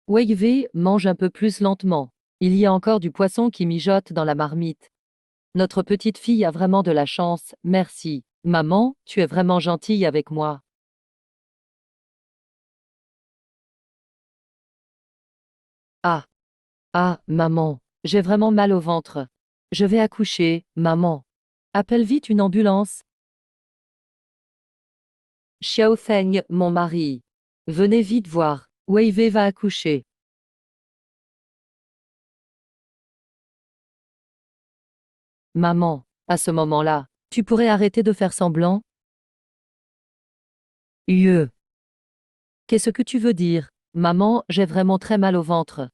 Wei mange un peu plus lentement. Il y a encore du poisson qui mijote dans la marmite. Notre petite fille a vraiment de la chance, merci. Maman, tu es vraiment gentille avec moi. Ah, ah, maman, j'ai vraiment mal au ventre. Je vais accoucher, maman. Appelle vite une ambulance. Xiao Feng, mon mari. Venez vite voir. Wei va accoucher. Maman, à ce moment-là, tu pourrais arrêter de faire semblant? Yeux. Qu'est-ce que tu veux dire? Maman, j'ai vraiment très mal au ventre.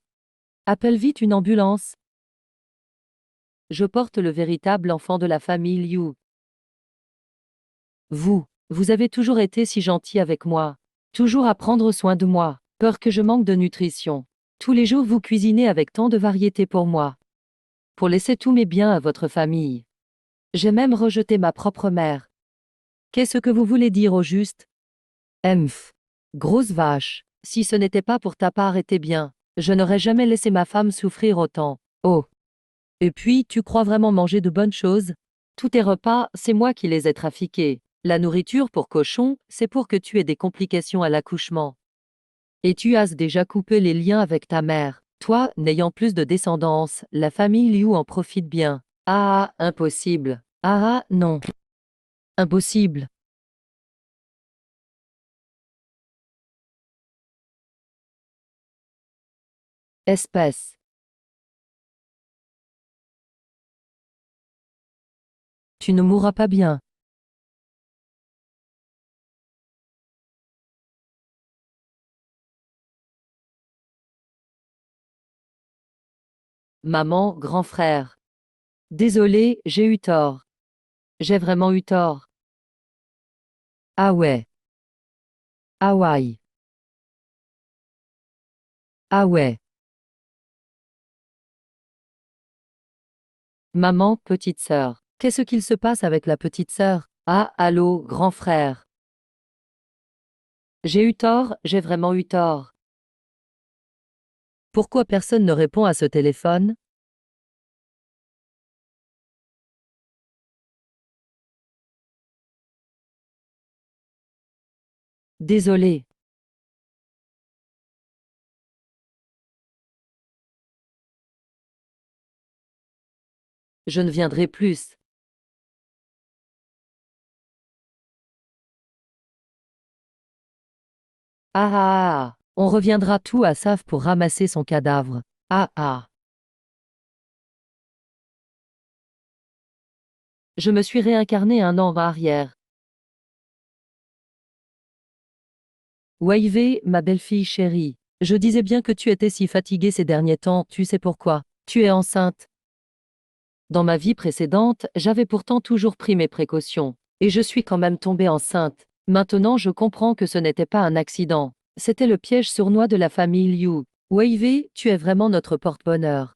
Appelle vite une ambulance. Je porte le véritable enfant de la famille Liu. Vous avez toujours été si gentil avec moi. Toujours à prendre soin de moi. Peur que je manque de nutrition. Tous les jours vous cuisinez avec tant de variété pour moi. Pour laisser tous mes biens à votre famille. J'ai même rejeté ma propre mère. Qu'est-ce que vous voulez dire au juste? Emph. Grosse vache. Si ce n'était pas pour ta part et tes biens, je n'aurais jamais laissé ma femme souffrir autant. Oh. Et puis, tu crois vraiment manger de bonnes choses? Tous tes repas, c'est moi qui les ai trafiqués. La nourriture pour cochon, c'est pour que tu aies des complications à l'accouchement. Et tu as déjà coupé les liens avec ta mère. Toi, n'ayant plus de descendance, la famille Liu en profite bien. Ah, impossible. Ah, non. Impossible. Espèce. Tu ne mourras pas bien. Maman, grand frère. Désolé, j'ai eu tort. J'ai vraiment eu tort. Ah ouais. Ah ouais. Ah ouais. Maman, petite sœur. Qu'est-ce qu'il se passe avec la petite sœur? Ah, allô, grand frère. J'ai eu tort, j'ai vraiment eu tort. Pourquoi personne ne répond à ce téléphone? Désolé. Je ne viendrai plus. Ah ah ah. On reviendra tout à Saf pour ramasser son cadavre. Ah ah. Je me suis réincarné un an en arrière. Waivé, ma belle-fille chérie. Je disais bien que tu étais si fatiguée ces derniers temps, tu sais pourquoi? Tu es enceinte. Dans ma vie précédente, j'avais pourtant toujours pris mes précautions. Et je suis quand même tombée enceinte. Maintenant je comprends que ce n'était pas un accident. C'était le piège sournois de la famille Liu. Wei, tu es vraiment notre porte-bonheur.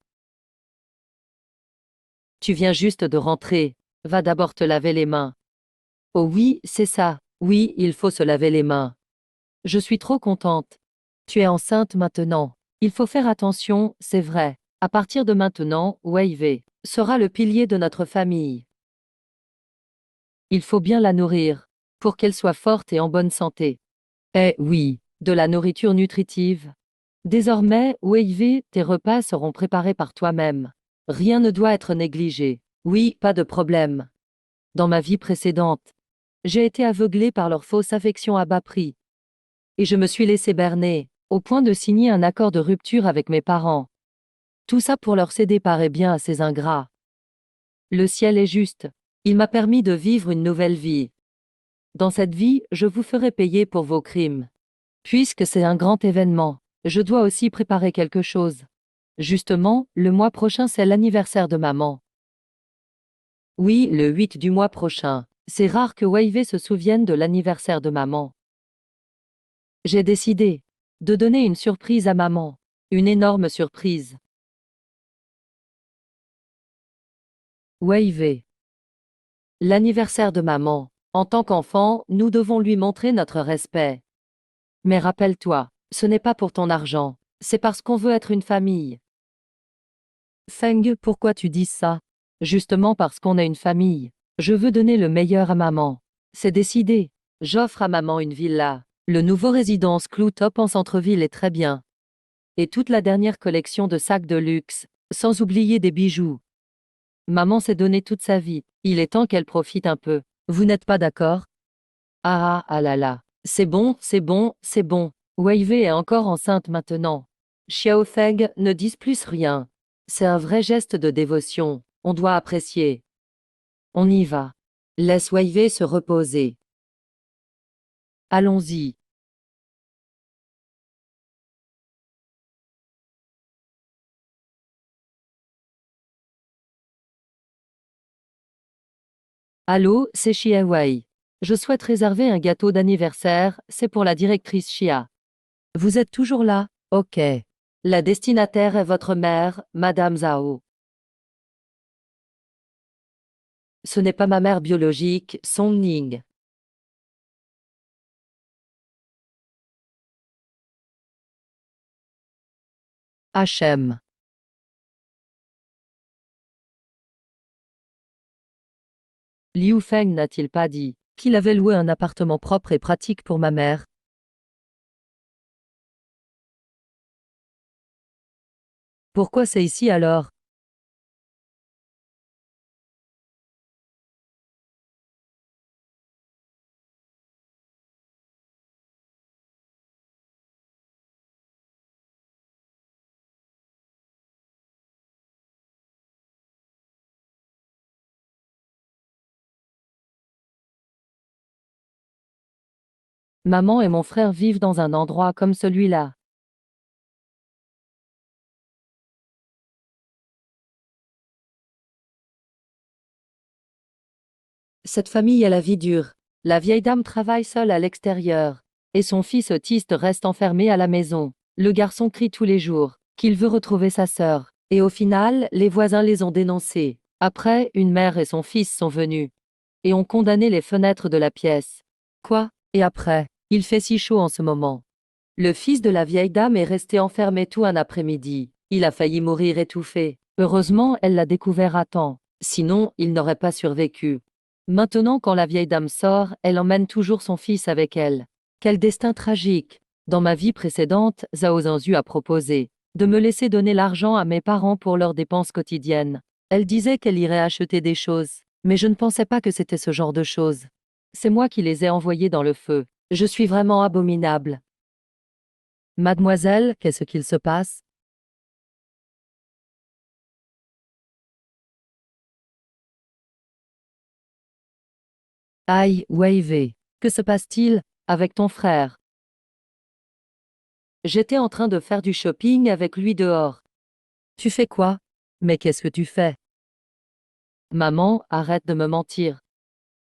Tu viens juste de rentrer. Va d'abord te laver les mains. Oh oui, c'est ça. Oui, il faut se laver les mains. Je suis trop contente. Tu es enceinte maintenant. Il faut faire attention, c'est vrai. À partir de maintenant, Wei sera le pilier de notre famille. Il faut bien la nourrir, pour qu'elle soit forte et en bonne santé. Eh oui, de la nourriture nutritive. Désormais, Wei, tes repas seront préparés par toi-même. Rien ne doit être négligé. Oui, pas de problème. Dans ma vie précédente, j'ai été aveuglée par leur fausse affection à bas prix. Et je me suis laissé berner, au point de signer un accord de rupture avec mes parents. Tout ça pour leur céder paraît bien à ces ingrats. Le ciel est juste. Il m'a permis de vivre une nouvelle vie. Dans cette vie, je vous ferai payer pour vos crimes. Puisque c'est un grand événement, je dois aussi préparer quelque chose. Justement, le mois prochain c'est l'anniversaire de maman. Oui, le 8 du mois prochain. C'est rare que Wei se souvienne de l'anniversaire de maman. J'ai décidé de donner une surprise à maman. Une énorme surprise. Wei. L'anniversaire de maman. En tant qu'enfant, nous devons lui montrer notre respect. Mais rappelle-toi, ce n'est pas pour ton argent. C'est parce qu'on veut être une famille. Feng, pourquoi tu dis ça? Justement parce qu'on est une famille. Je veux donner le meilleur à maman. C'est décidé. J'offre à maman une villa. Le nouveau résidence Cloutop en centre-ville est très bien. Et toute la dernière collection de sacs de luxe, sans oublier des bijoux. Maman s'est donné toute sa vie. Il est temps qu'elle profite un peu. Vous n'êtes pas d'accord? Ah là là. C'est bon, c'est bon, c'est bon. Wei Wei est encore enceinte maintenant. Xiao Feng, ne dis plus rien. C'est un vrai geste de dévotion. On doit apprécier. On y va. Laisse Wei Wei se reposer. Allons-y. Allô, c'est Xia Wei. Je souhaite réserver un gâteau d'anniversaire, c'est pour la directrice Xia. Vous êtes toujours là? Ok. La destinataire est votre mère, Madame Zhao. Ce n'est pas ma mère biologique, Song Ning. HM. Liu Feng n'a-t-il pas dit qu'il avait loué un appartement propre et pratique pour ma mère? Pourquoi c'est ici alors? Maman et mon frère vivent dans un endroit comme celui-là. Cette famille a la vie dure. La vieille dame travaille seule à l'extérieur. Et son fils autiste reste enfermé à la maison. Le garçon crie tous les jours qu'il veut retrouver sa sœur. Et au final, les voisins les ont dénoncés. Après, une mère et son fils sont venus. Et ont condamné les fenêtres de la pièce. Quoi? Et après? Il fait si chaud en ce moment. Le fils de la vieille dame est resté enfermé tout un après-midi. Il a failli mourir étouffé. Heureusement, elle l'a découvert à temps. Sinon, il n'aurait pas survécu. Maintenant, quand la vieille dame sort, elle emmène toujours son fils avec elle. Quel destin tragique! Dans ma vie précédente, Zhao Zhanzu a proposé de me laisser donner l'argent à mes parents pour leurs dépenses quotidiennes. Elle disait qu'elle irait acheter des choses, mais je ne pensais pas que c'était ce genre de choses. C'est moi qui les ai envoyés dans le feu. Je suis vraiment abominable. Mademoiselle, qu'est-ce qu'il se passe? Aïe, Wei. Que se passe-t-il avec ton frère? J'étais en train de faire du shopping avec lui dehors. Tu fais quoi? Mais qu'est-ce que tu fais? Maman, arrête de me mentir.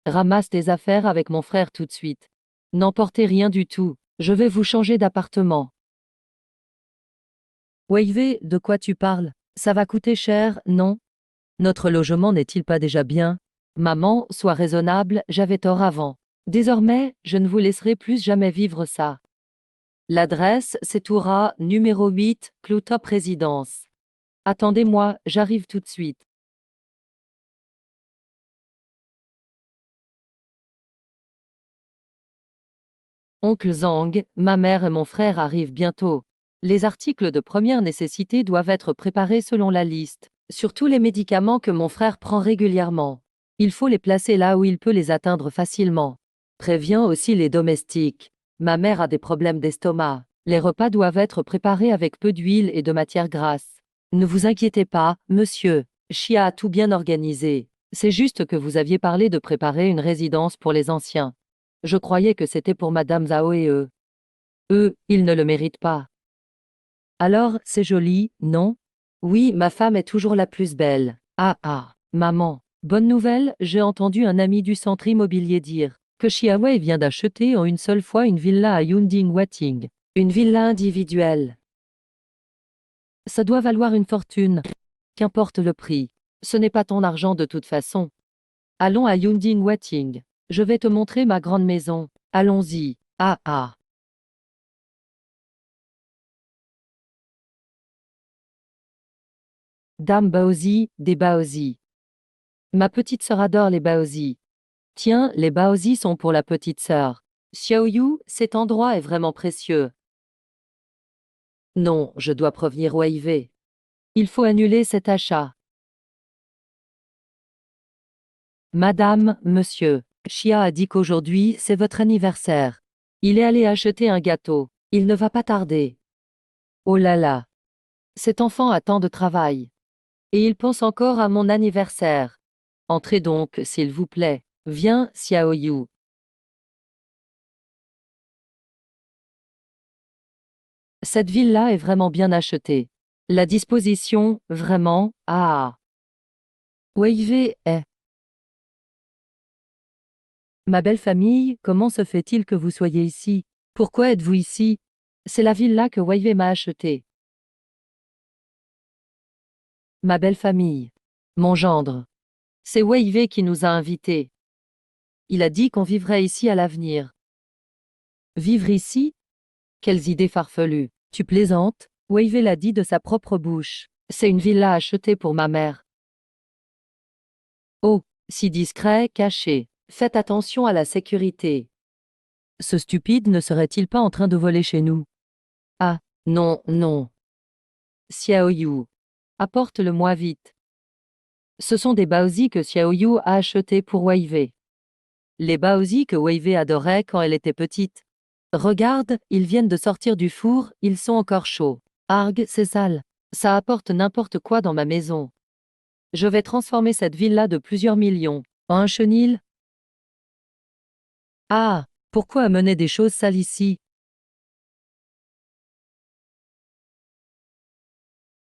Ramasse tes affaires avec mon frère tout de suite. N'emportez rien du tout. Je vais vous changer d'appartement. Wei, de quoi tu parles? Ça va coûter cher, non? Notre logement n'est-il pas déjà bien? Maman, sois raisonnable, j'avais tort avant. Désormais, je ne vous laisserai plus jamais vivre ça. L'adresse, c'est Toura, numéro 8, Cloutop Résidence. Attendez-moi, j'arrive tout de suite. Oncle Zhang, ma mère et mon frère arrivent bientôt. Les articles de première nécessité doivent être préparés selon la liste, surtout les médicaments que mon frère prend régulièrement. Il faut les placer là où il peut les atteindre facilement. Préviens aussi les domestiques. Ma mère a des problèmes d'estomac. Les repas doivent être préparés avec peu d'huile et de matière grasse. Ne vous inquiétez pas, monsieur. Chia a tout bien organisé. C'est juste que vous aviez parlé de préparer une résidence pour les anciens. Je croyais que c'était pour Madame Zhao et eux. Eux, ils ne le méritent pas. Alors, c'est joli, non? Oui, ma femme est toujours la plus belle. Maman. Bonne nouvelle, j'ai entendu un ami du centre immobilier dire que Xiaowei vient d'acheter en une seule fois une villa à Yunding Wating. Une villa individuelle. Ça doit valoir une fortune. Qu'importe le prix. Ce n'est pas ton argent de toute façon. Allons à Yunding Wating. Je vais te montrer ma grande maison. Allons-y. Dame Baozi, des Baozi. Ma petite sœur adore les Baozi. Tiens, les Baozi sont pour la petite sœur. Xiaoyu, cet endroit est vraiment précieux. Non, je dois prévenir Wei Wei. Il faut annuler cet achat. Madame, monsieur, Xia a dit qu'aujourd'hui, c'est votre anniversaire. Il est allé acheter un gâteau. Il ne va pas tarder. Oh là là. Cet enfant a tant de travail. Et il pense encore à mon anniversaire. Entrez donc, s'il vous plaît. Viens, Xiaoyu. Cette villa est vraiment bien achetée. La disposition, vraiment, ah. Wei Wei est. Ma belle famille, comment se fait-il que vous soyez ici? Pourquoi êtes-vous ici? C'est la villa que Wei Wei m'a achetée. Ma belle famille. Mon gendre. C'est Wei Wei qui nous a invités. Il a dit qu'on vivrait ici à l'avenir. Vivre ici? Quelles idées farfelues. Tu plaisantes? Wei Wei l'a dit de sa propre bouche. C'est une villa achetée pour ma mère. Oh, si discret, caché. Faites attention à la sécurité. Ce stupide ne serait-il pas en train de voler chez nous? Ah, non, non. Xiaoyu. Apporte-le-moi vite. Ce sont des baozi que Xiaoyu a achetés pour Wei Wei. Les baozi que Wei Wei adorait quand elle était petite. Regarde, ils viennent de sortir du four, ils sont encore chauds. Arg, c'est sale. Ça apporte n'importe quoi dans ma maison. Je vais transformer cette villa de plusieurs millions en un chenil. Ah, pourquoi amener des choses sales ici?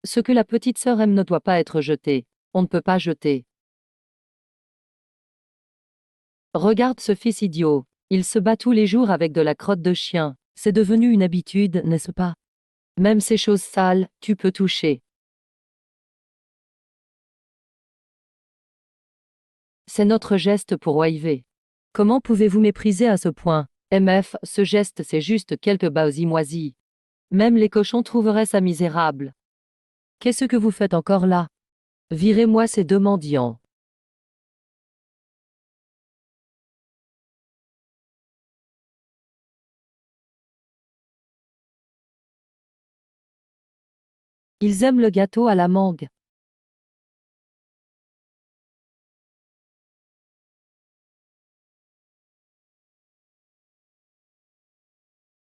Ce que la petite sœur aime ne doit pas être jeté. On ne peut pas jeter. Regarde ce fils idiot. Il se bat tous les jours avec de la crotte de chien. C'est devenu une habitude, n'est-ce pas? Même ces choses sales, tu peux toucher. C'est notre geste pour Wei Wei. Comment pouvez-vous mépriser à ce point? MF, ce geste c'est juste quelques baozi moisis. Même les cochons trouveraient ça misérable. Qu'est-ce que vous faites encore là? Virez-moi ces deux mendiants. Ils aiment le gâteau à la mangue.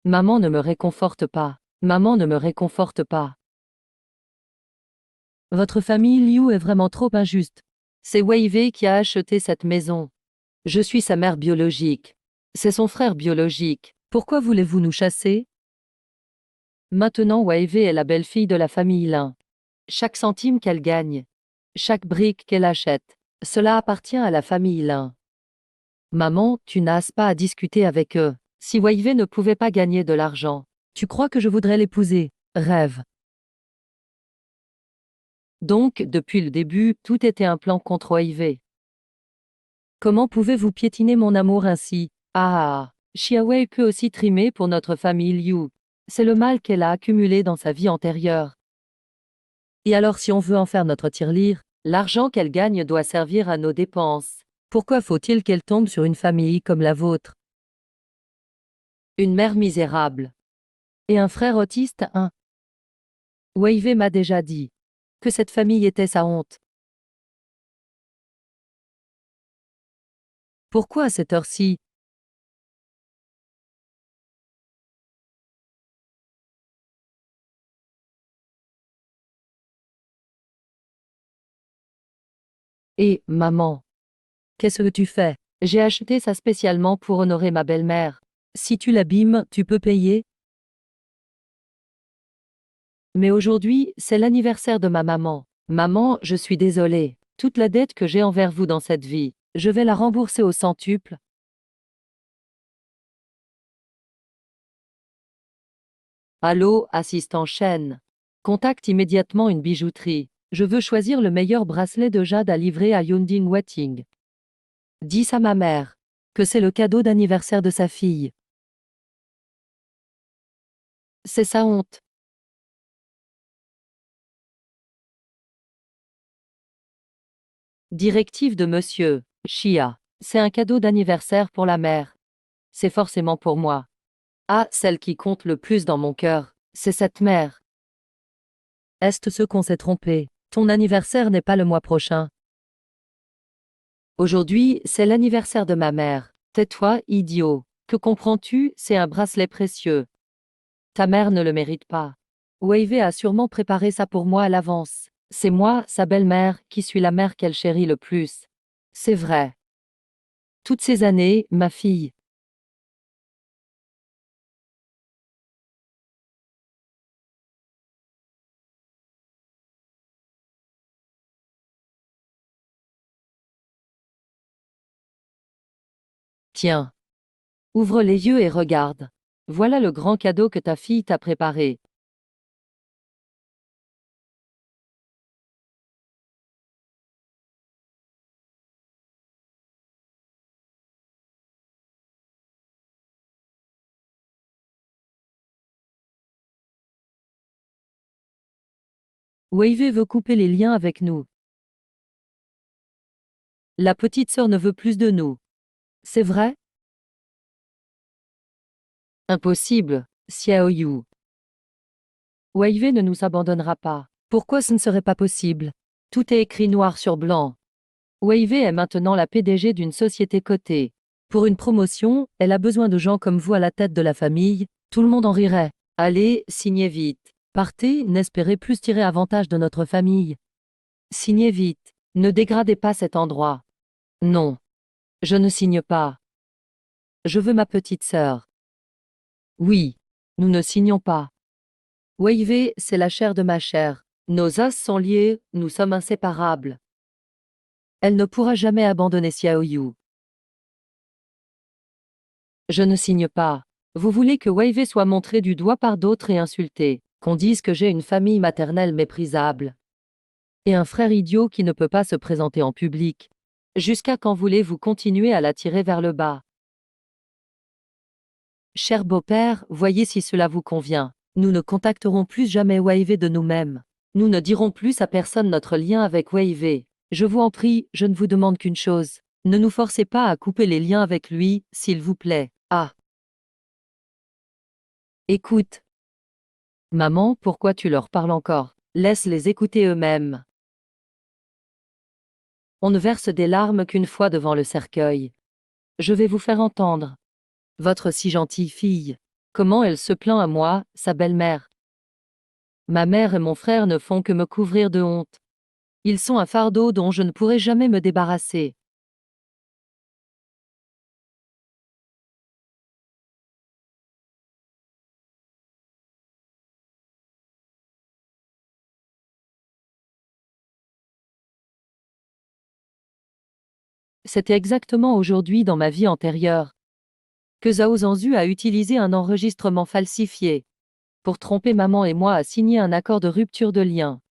Maman ne me réconforte pas. Maman ne me réconforte pas. Votre famille Liu est vraiment trop injuste. C'est Wei Wei qui a acheté cette maison. Je suis sa mère biologique. C'est son frère biologique. Pourquoi voulez-vous nous chasser? Maintenant Wei Wei est la belle-fille de la famille Lin. Chaque centime qu'elle gagne, chaque brique qu'elle achète, cela appartient à la famille Lin. Maman, tu n'as pas à discuter avec eux. Si Wei Wei ne pouvait pas gagner de l'argent, tu crois que je voudrais l'épouser? Rêve. Donc, depuis le début, tout était un plan contre Wei Wei. Comment pouvez-vous piétiner mon amour ainsi? Ah, Xiaowei peut aussi trimer pour notre famille Liu. C'est le mal qu'elle a accumulé dans sa vie antérieure. Et alors si on veut en faire notre tirelire, l'argent qu'elle gagne doit servir à nos dépenses. Pourquoi faut-il qu'elle tombe sur une famille comme la vôtre? Une mère misérable. Et un frère autiste, hein? Wei Wei m'a déjà dit que cette famille était sa honte. Pourquoi à cette heure-ci? Et, maman, qu'est-ce que tu fais? J'ai acheté ça spécialement pour honorer ma belle-mère. Si tu l'abîmes, tu peux payer? Mais aujourd'hui, c'est l'anniversaire de ma maman. Maman, je suis désolée. Toute la dette que j'ai envers vous dans cette vie, je vais la rembourser au centuple. Allô, assistant chaîne. Contacte immédiatement une bijouterie. Je veux choisir le meilleur bracelet de jade à livrer à Yunding Wedding. Dis à ma mère que c'est le cadeau d'anniversaire de sa fille. C'est sa honte. Directive de monsieur Chia. C'est un cadeau d'anniversaire pour la mère. C'est forcément pour moi. Ah, celle qui compte le plus dans mon cœur, c'est cette mère. Est-ce ce qu'on s'est trompé? Ton anniversaire n'est pas le mois prochain. Aujourd'hui, c'est l'anniversaire de ma mère. Tais-toi, idiot. Que comprends-tu? C'est un bracelet précieux. Ta mère ne le mérite pas. Wavy a sûrement préparé ça pour moi à l'avance. C'est moi, sa belle-mère, qui suis la mère qu'elle chérit le plus. C'est vrai. Toutes ces années, ma fille. Tiens. Ouvre les yeux et regarde. Voilà le grand cadeau que ta fille t'a préparé. Wavy veut couper les liens avec nous. La petite sœur ne veut plus de nous. C'est vrai? Impossible, Xiaoyu. Wavy ne nous abandonnera pas. Pourquoi ce ne serait pas possible? Tout est écrit noir sur blanc. Wavy est maintenant la PDG d'une société cotée. Pour une promotion, elle a besoin de gens comme vous à la tête de la famille, tout le monde en rirait. Allez, signez vite. Partez, n'espérez plus tirer avantage de notre famille. Signez vite. Ne dégradez pas cet endroit. Non. Je ne signe pas. Je veux ma petite sœur. Oui. Nous ne signons pas. Wavy, c'est la chair de ma chair. Nos os sont liés, nous sommes inséparables. Elle ne pourra jamais abandonner Xiaoyu. Je ne signe pas. Vous voulez que Wavy soit montré du doigt par d'autres et insulté, qu'on dise que j'ai une famille maternelle méprisable. Et un frère idiot qui ne peut pas se présenter en public. Jusqu'à quand voulez-vous continuer à la tirer vers le bas? Cher beau-père, voyez si cela vous convient. Nous ne contacterons plus jamais Wavy de nous-mêmes. Nous ne dirons plus à personne notre lien avec Wavy. Je vous en prie, je ne vous demande qu'une chose. Ne nous forcez pas à couper les liens avec lui, s'il vous plaît. Ah. Écoute. Maman, pourquoi tu leur parles encore? Laisse-les écouter eux-mêmes. On ne verse des larmes qu'une fois devant le cercueil. Je vais vous faire entendre. Votre si gentille fille. Comment elle se plaint à moi, sa belle-mère. Ma mère et mon frère ne font que me couvrir de honte. Ils sont un fardeau dont je ne pourrai jamais me débarrasser. C'était exactement aujourd'hui dans ma vie antérieure que Zhao Zhanzu a utilisé un enregistrement falsifié pour tromper maman et moi à signer un accord de rupture de lien.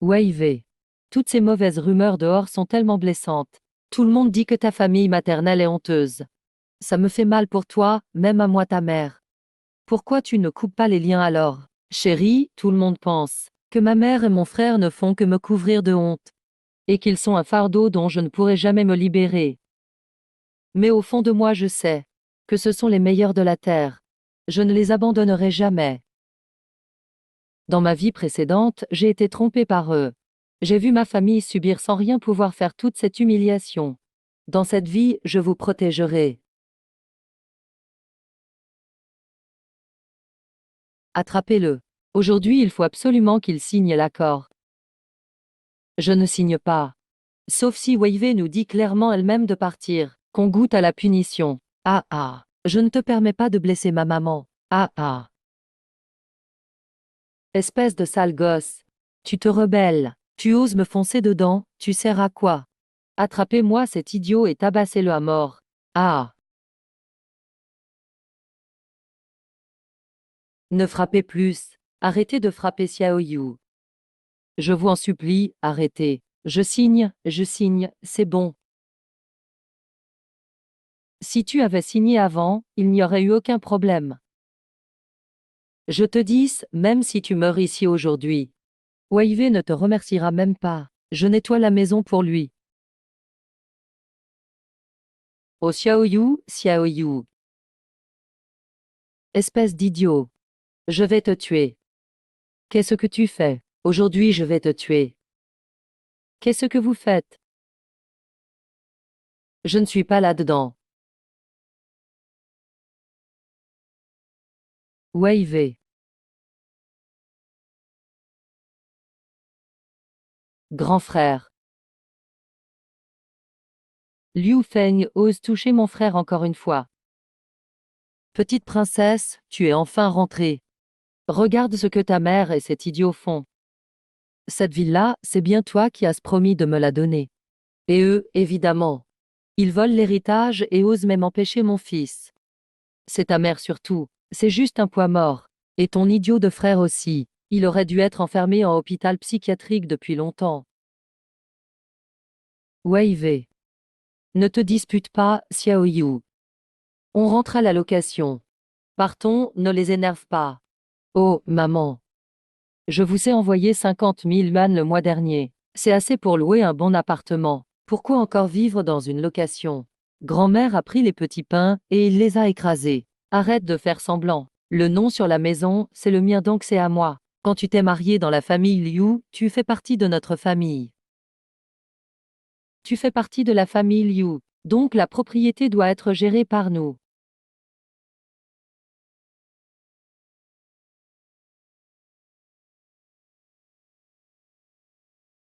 Wavy. Toutes ces mauvaises rumeurs dehors sont tellement blessantes. Tout le monde dit que ta famille maternelle est honteuse. Ça me fait mal pour toi, même à moi ta mère. Pourquoi tu ne coupes pas les liens alors? Chérie, tout le monde pense que ma mère et mon frère ne font que me couvrir de honte. Et qu'ils sont un fardeau dont je ne pourrai jamais me libérer. Mais au fond de moi je sais que ce sont les meilleurs de la terre. Je ne les abandonnerai jamais. Dans ma vie précédente, j'ai été trompée par eux. J'ai vu ma famille subir sans rien pouvoir faire toute cette humiliation. Dans cette vie, je vous protégerai. Attrapez-le. Aujourd'hui, il faut absolument qu'il signe l'accord. Je ne signe pas. Sauf si Wavy nous dit clairement elle-même de partir, qu'on goûte à la punition. Ah ah. Je ne te permets pas de blesser ma maman. Ah ah. Espèce de sale gosse. Tu te rebelles. Tu oses me foncer dedans, tu sers à quoi? Attrapez-moi cet idiot et tabassez-le à mort. Ah. Ne frappez plus. Arrêtez de frapper Xiaoyu. Je vous en supplie, arrêtez. Je signe, c'est bon. Si tu avais signé avant, il n'y aurait eu aucun problème. Je te dis, même si tu meurs ici aujourd'hui, Wavy ne te remerciera même pas. Je nettoie la maison pour lui. Oh Xiaoyu, Xiaoyu. Espèce d'idiot. Je vais te tuer. Qu'est-ce que tu fais? Aujourd'hui je vais te tuer. Qu'est-ce que vous faites? Je ne suis pas là-dedans. Wei. Grand frère. Liu Feng ose toucher mon frère encore une fois. Petite princesse, tu es enfin rentrée. Regarde ce que ta mère et cet idiot font. Cette ville-là, c'est bien toi qui as promis de me la donner. Et eux, évidemment. Ils volent l'héritage et osent même empêcher mon fils. C'est ta mère surtout. C'est juste un poids mort. Et ton idiot de frère aussi. Il aurait dû être enfermé en hôpital psychiatrique depuis longtemps. Wei. Ne te dispute pas, Xiaoyu. On rentre à la location. Partons, ne les énerve pas. Oh, maman. Je vous ai envoyé 50 000 yuan le mois dernier. C'est assez pour louer un bon appartement. Pourquoi encore vivre dans une location? Grand-mère a pris les petits pains et il les a écrasés. Arrête de faire semblant. Le nom sur la maison, c'est le mien donc c'est à moi. Quand tu t'es marié dans la famille Liu, tu fais partie de notre famille. Tu fais partie de la famille Liu. Donc la propriété doit être gérée par nous.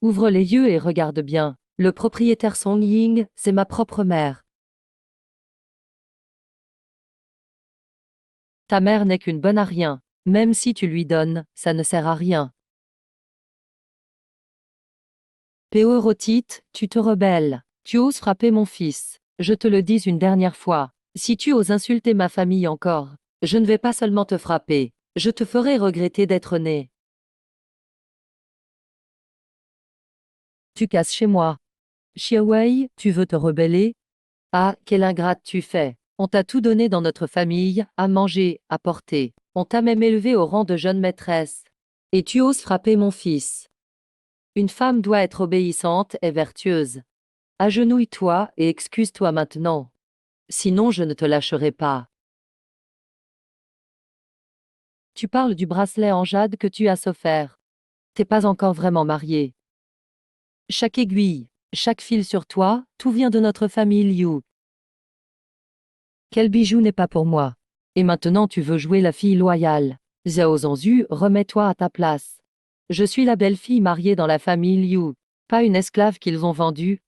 Ouvre les yeux et regarde bien. Le propriétaire Song Ying, c'est ma propre mère. Ta mère n'est qu'une bonne à rien. Même si tu lui donnes, ça ne sert à rien. Péorotite, tu te rebelles. Tu oses frapper mon fils. Je te le dis une dernière fois. Si tu oses insulter ma famille encore, je ne vais pas seulement te frapper, je te ferai regretter d'être né. Tu casses chez moi. Xiaowei, tu veux te rebeller? Ah, quelle ingrate tu fais. On t'a tout donné dans notre famille, à manger, à porter. On t'a même élevé au rang de jeune maîtresse. Et tu oses frapper mon fils. Une femme doit être obéissante et vertueuse. Agenouille-toi et excuse-toi maintenant. Sinon je ne te lâcherai pas. Tu parles du bracelet en jade que tu as offert. T'es pas encore vraiment marié. Chaque aiguille, chaque fil sur toi, tout vient de notre famille Liu. Quel bijou n'est pas pour moi? Et maintenant tu veux jouer la fille loyale. Xiao Zhanzu, remets-toi à ta place. Je suis la belle-fille mariée dans la famille Liu, pas une esclave qu'ils ont vendue.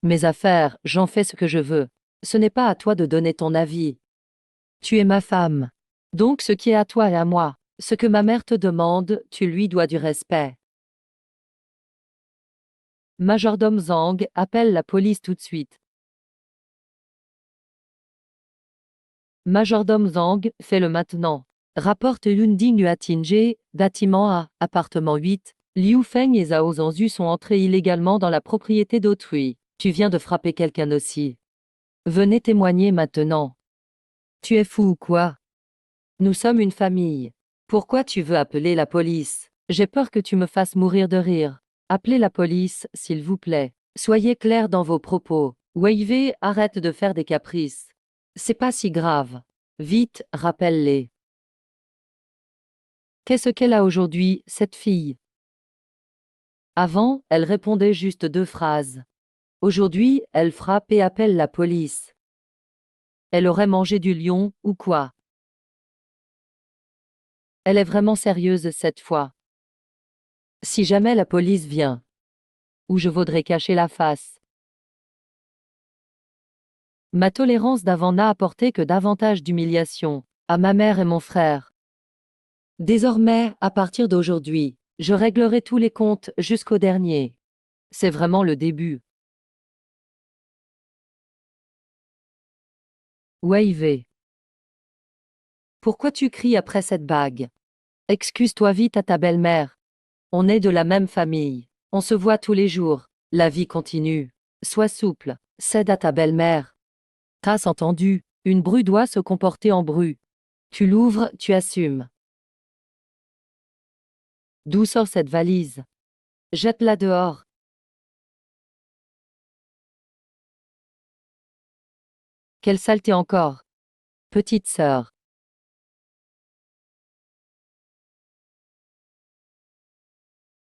Mes affaires, j'en fais ce que je veux. Ce n'est pas à toi de donner ton avis. Tu es ma femme. Donc ce qui est à toi est à moi. Ce que ma mère te demande, tu lui dois du respect. Majordome Zhang, appelle la police tout de suite. Majordome Zhang, fais-le maintenant. Rapporte Yunding Huatinje, bâtiment A, appartement 8. Liu Feng et Zhao Zhanzu sont entrés illégalement dans la propriété d'autrui. Tu viens de frapper quelqu'un aussi. Venez témoigner maintenant. Tu es fou ou quoi? Nous sommes une famille. Pourquoi tu veux appeler la police? J'ai peur que tu me fasses mourir de rire. Appelez la police, s'il vous plaît. Soyez clair dans vos propos. Wei, arrête de faire des caprices. C'est pas si grave. Vite, rappelle-les. Qu'est-ce qu'elle a aujourd'hui, cette fille? Avant, elle répondait juste 2 phrases. Aujourd'hui, elle frappe et appelle la police. Elle aurait mangé du lion, ou quoi? Elle est vraiment sérieuse cette fois. Si jamais la police vient, où je voudrais cacher la face. Ma tolérance d'avant n'a apporté que davantage d'humiliation, à ma mère et mon frère. Désormais, à partir d'aujourd'hui, je réglerai tous les comptes jusqu'au dernier. C'est vraiment le début. Wei. Pourquoi tu cries après cette bague? Excuse-toi vite à ta belle-mère. On est de la même famille. On se voit tous les jours. La vie continue. Sois souple. Cède à ta belle-mère. T'as entendu? Une bru doit se comporter en bru. Tu l'ouvres, tu assumes. D'où sort cette valise? Jette-la dehors. Quelle saleté encore. Petite sœur.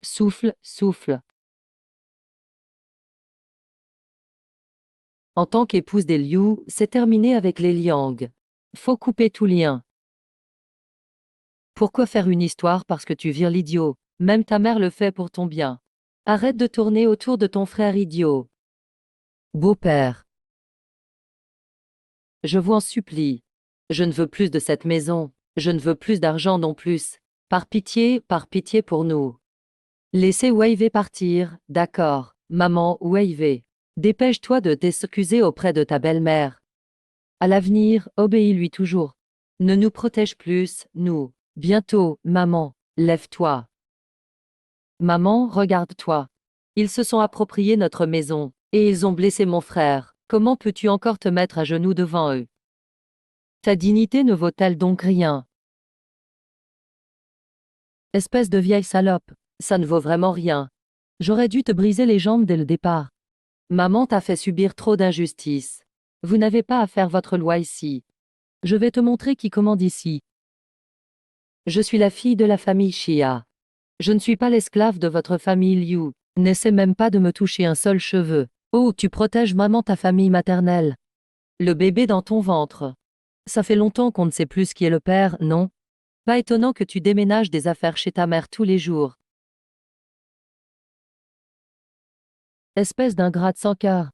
Souffle, souffle. En tant qu'épouse des Liu, c'est terminé avec les Liang. Faut couper tout lien. Pourquoi faire une histoire parce que tu vires l'idiot? Même ta mère le fait pour ton bien. Arrête de tourner autour de ton frère idiot. Beau-père. Je vous en supplie. Je ne veux plus de cette maison. Je ne veux plus d'argent non plus. Par pitié pour nous. Laissez Wavey partir, d'accord, maman Wavey. Dépêche-toi de t'excuser auprès de ta belle-mère. À l'avenir, obéis-lui toujours. Ne nous protège plus, nous. Bientôt, maman, lève-toi. Maman, regarde-toi. Ils se sont appropriés notre maison, et ils ont blessé mon frère. Comment peux-tu encore te mettre à genoux devant eux? Ta dignité ne vaut-elle donc rien? Espèce de vieille salope, ça ne vaut vraiment rien. J'aurais dû te briser les jambes dès le départ. Maman t'a fait subir trop d'injustices. Vous n'avez pas à faire votre loi ici. Je vais te montrer qui commande ici. Je suis la fille de la famille Chia. Je ne suis pas l'esclave de votre famille Liu. N'essaie même pas de me toucher un seul cheveu. Oh, tu protèges maman ta famille maternelle. Le bébé dans ton ventre. Ça fait longtemps qu'on ne sait plus qui est le père, non? Pas étonnant que tu déménages des affaires chez ta mère tous les jours. Espèce d'ingrate sans cœur.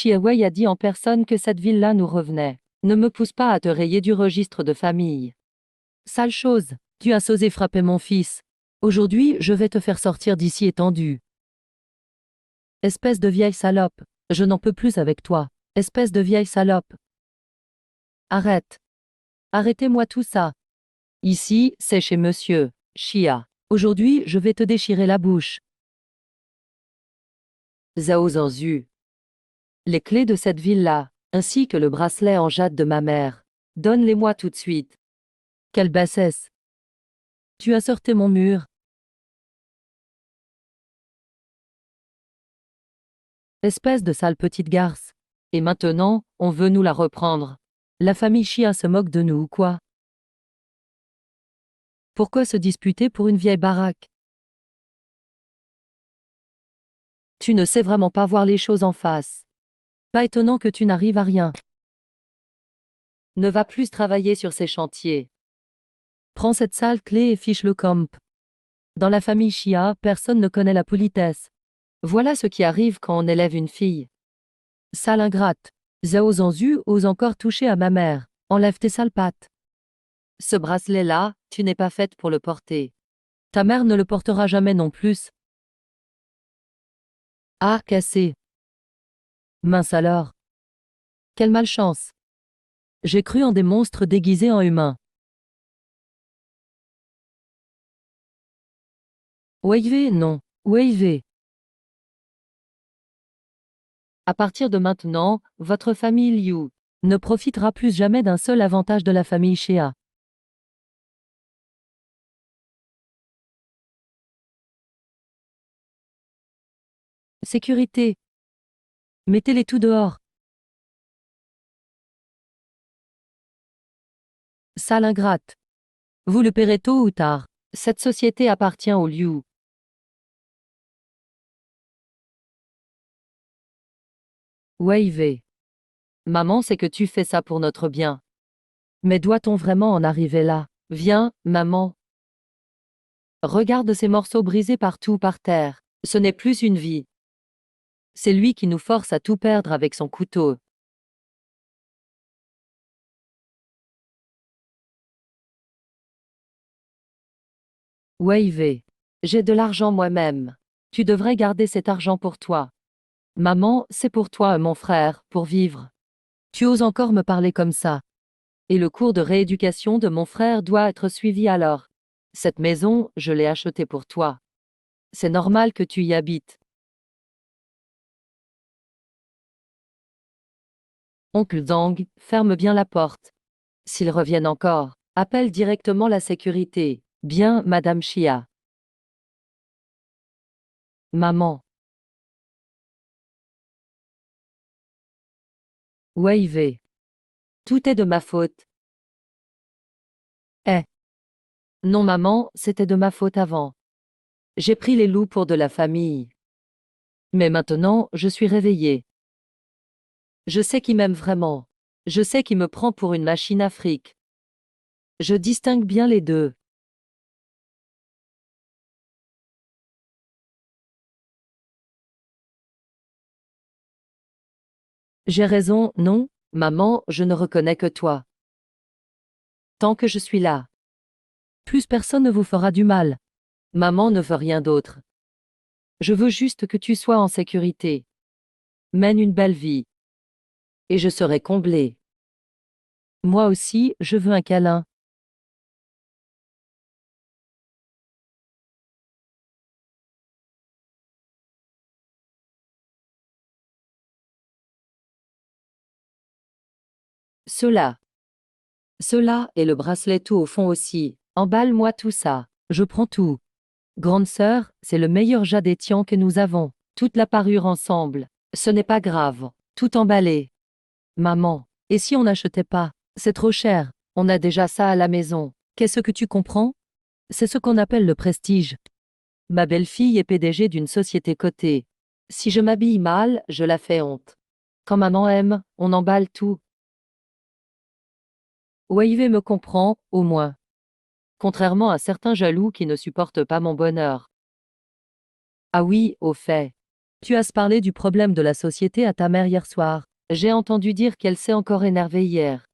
Wei a dit en personne que cette ville-là nous revenait. Ne me pousse pas à te rayer du registre de famille. Sale chose, tu as osé frapper mon fils. Aujourd'hui, je vais te faire sortir d'ici étendu. Espèce de vieille salope, je n'en peux plus avec toi. Espèce de vieille salope. Arrête. Arrêtez-moi tout ça. Ici, c'est chez monsieur Chia. Aujourd'hui, je vais te déchirer la bouche. Zhao Zanzu. Les clés de cette ville-là, ainsi que le bracelet en jade de ma mère. Donne-les-moi tout de suite. Quelle bassesse. Tu as sorti mon mur. Espèce de sale petite garce. Et maintenant, on veut nous la reprendre. La famille Chia se moque de nous ou quoi? Pourquoi se disputer pour une vieille baraque? Tu ne sais vraiment pas voir les choses en face. Pas étonnant que tu n'arrives à rien. Ne va plus travailler sur ces chantiers. Prends cette sale clé et fiche le camp. Dans la famille Chia, personne ne connaît la politesse. Voilà ce qui arrive quand on élève une fille. Sale ingrate. Zhao Zanzu ose encore toucher à ma mère. Enlève tes sales pattes. Ce bracelet-là, tu n'es pas faite pour le porter. Ta mère ne le portera jamais non plus. Ah, cassé. Mince alors. Quelle malchance. J'ai cru en des monstres déguisés en humains. Wei non. Wei. À partir de maintenant, votre famille Liu ne profitera plus jamais d'un seul avantage de la famille Shea. Sécurité. Mettez-les tous dehors. Sale ingrate. Vous le paierez tôt ou tard. Cette société appartient au Liu. Wei. Maman sait que tu fais ça pour notre bien. Mais doit-on vraiment en arriver là? Viens, maman. Regarde ces morceaux brisés partout par terre. Ce n'est plus une vie. C'est lui qui nous force à tout perdre avec son couteau. Wei. J'ai de l'argent moi-même. Tu devrais garder cet argent pour toi. Maman, c'est pour toi, mon frère, pour vivre. Tu oses encore me parler comme ça. Et le cours de rééducation de mon frère doit être suivi alors. Cette maison, je l'ai achetée pour toi. C'est normal que tu y habites. Oncle Zhang, ferme bien la porte. S'ils reviennent encore, appelle directement la sécurité. Bien, Madame Chia. Maman. Wei. Tout est de ma faute. Eh. Non maman, c'était de ma faute avant. J'ai pris les loups pour de la famille. Mais maintenant, je suis réveillée. Je sais qui m'aime vraiment. Je sais qui me prend pour une machine à fric. Je distingue bien les deux. J'ai raison, non, maman, je ne reconnais que toi. Tant que je suis là. Plus personne ne vous fera du mal. Maman ne veut rien d'autre. Je veux juste que tu sois en sécurité. Mène une belle vie. Et je serai comblée. Moi aussi, je veux un câlin. Cela. Cela, et le bracelet tout au fond aussi. Emballe-moi tout ça. Je prends tout. Grande sœur, c'est le meilleur jadétian que nous avons. Toute la parure ensemble. Ce n'est pas grave. Tout emballé. Maman. Et si on n'achetait pas? C'est trop cher. On a déjà ça à la maison. Qu'est-ce que tu comprends? C'est ce qu'on appelle le prestige. Ma belle-fille est PDG d'une société cotée. Si je m'habille mal, je la fais honte. Quand maman aime, on emballe tout. Waivé me comprend, au moins. Contrairement à certains jaloux qui ne supportent pas mon bonheur. Ah oui, au fait. Tu as parlé du problème de la société à ta mère hier soir. J'ai entendu dire qu'elle s'est encore énervée hier.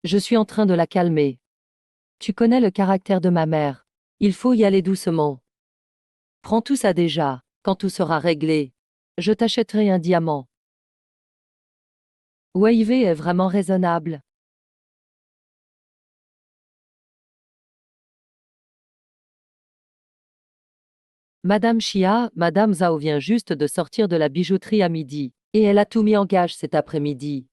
Je suis en train de la calmer. Tu connais le caractère de ma mère. Il faut y aller doucement. Prends tout ça déjà. Quand tout sera réglé, je t'achèterai un diamant. Waivé est vraiment raisonnable. Madame Chia, Madame Zhao vient juste de sortir de la bijouterie à midi. Et elle a tout mis en gage cet après-midi.